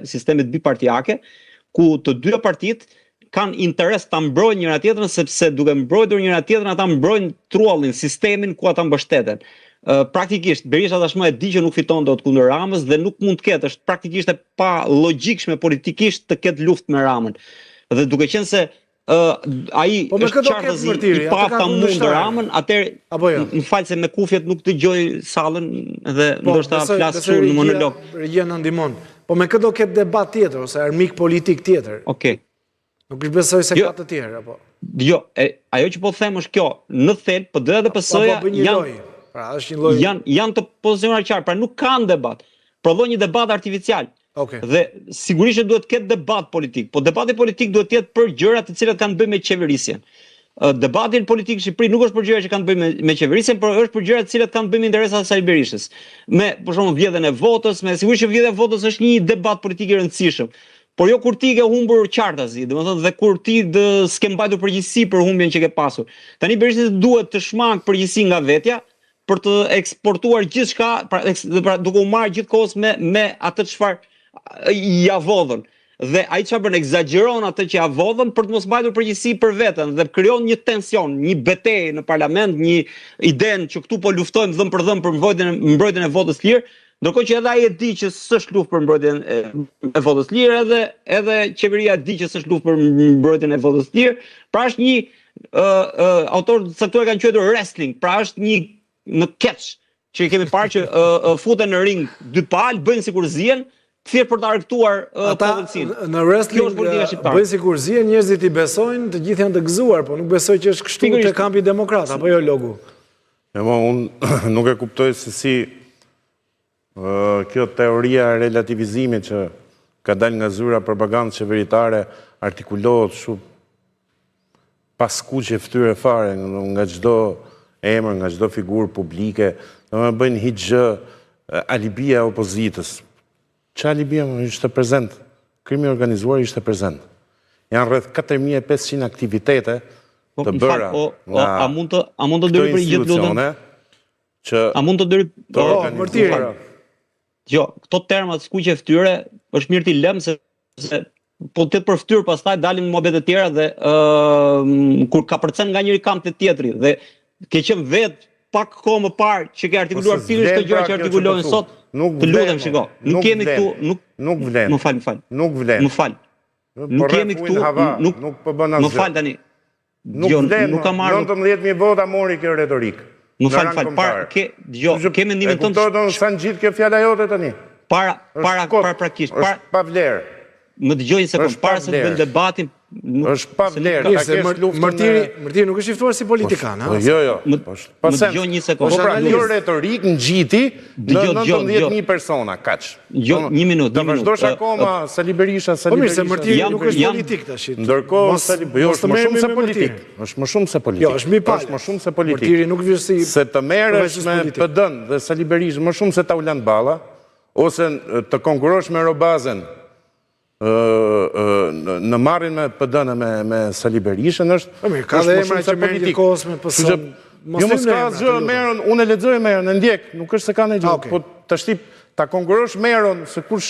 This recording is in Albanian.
sistemit bipartijake, ku të dyja partitë kanë interes ta mbrojnë njëra tjetrën, sepse duke mbrojtur njëra tjetrën ata mbrojnë truallin, sistemin ku ata mbështeten. Praktikisht Berisha tashmë e di që nuk fiton dot kundër Ramës dhe nuk mund të ketë, është praktikisht e pa logjikshme politikisht të ketë luftë me Ramën. Dhe duke qenë se ai është qartëzi i pa ta mundë Ramën, atëherë më fal se me kufjet nuk dëgjoj sallën dhe ndoshta flas kështu në monolog. Regjia na ndihmon. Po me këtë do ketë debat tjetër ose armik politik tjetër. Okej. Nuk është besoj se ka të tjerë apo. Jo, ajo që po them është kjo, në thelb PD-ja dhe PS-ja janë të pozicionuar qartë, pra nuk kanë debat. Prodhon një debat artificial. Dhe sigurisht që duhet të ketë debat politik, po debati politik duhet të jetë për gjëra të cilat kanë të bëjnë me qeverisjen. Debati politik në Shqipëri nuk është për gjëra që kanë të bëjnë me qeverisjen, por është për gjëra të cilat kanë të bëjnë me interesat e Sali Berishës. Me për shembull vjedhjen e votës, me sigurisht që vjedhja e votës është një debat politik i rëndësishëm. Por jo kur ti ke humbur qartazi, domethënë dhe kur ti s'ke mbajtur përgjegjësi për humbjen që ke pasur. Tani Berisha duhet të shmang përgjegjësi nga vetja për të eksportuar gjithçka, pra duke u marrë gjithkohës me atë çfarë ja vodhën. Dhe ai çfarë bën, egzageron atë që ja vodhën për të mos mbajtur përgjegjësi për veten dhe krijon një tension, një betejë në parlament, një idenë që këtu po luftojmë dhëm për dhëm për mbrojtjen e votës lirë. Ndërkohë që edhe ai e di që s'është luftë për mbrojtjen e votës lirë, edhe qeveria di që s'është luftë për mbrojtjen e votës lirë. Pra është një autor caktuar kanë quajtur wrestling, pra është një në catch që kemi parë që futen në ring dy palë, bëjnë sikur zihen, thjesht për ta argëtuar potencinë. Në wrestling bëjnë sikur zihen, njerëzit i besojnë, të gjithë janë të gëzuar, po nuk besoj që është kështu te kampi demokrat, apo jo Logu? Unë nuk e kuptoj se si kjo teoria e relativizimit që ka dalë nga zyra propagandë qeveritare artikulohet shumë pas kuqe fytyre fare nga çdo emër, nga çdo figurë publike, do të bëjnë hiçgjë alibia e opozitës. Ç'a alibia ishte prezent? Krimi organizuar ishte prezent. Janë rreth 4500 aktivitete të bëra nga a mund të dëri për gjithë lutën? A mund të dëri Mërtiri? Jo, këto termat skuqe fytyre është mirë ti lëm se po të për fytyrë pastaj dalin muhabete të tjera dhe kur ka përcen nga njëri kamp te tjetri dhe ke qenë vet pak kohë më parë që ke artikuluar pikërisht këto gjëra që artikulojnë sot, të lutem shiko. Nuk kemi këtu, nuk vlen. Më fal. Nuk vlen. Më fal. Nuk kemi këtu, nuk po bën asgjë. Më fal tani. Nuk vlen. 19.000 vota mori kjo retorik. Më fal, ke mendimin tënd? Kupton sa ngjit kjo fjala jote tani? Para praktikisht. Është pa vlerë. Më dëgjoj një sekond, para se të bëjmë debatin. Është pa vlerë. Mërtiri nuk është i ftuar si politikan, ha? Jo. Më dëgjoj një sekond. Po pra kjo retorik ngjiti në 19.000 persona, kaq. Jo, një minutë. Do vazhdosh akoma Sali Berisha. Po mirë, se Mërtiri nuk është politik tash. Ndërkohë është më shumë se politik. Është më shumë se politik. Jo, është më palë. Është më shumë se politik. Mërtiri nuk vjen si se të merresh me PD-n dhe Sali Berisha më shumë se Taulant Balla ose të konkurosh me Robazën në marrin me PD-n me Sali Berishën është ka dhe emra që merren gjithkohës me PS. Jo mos ka asgjë merren, unë e lexoj merren, e ndjek, nuk është se kanë gjë, po tash ta konkurosh merren se kush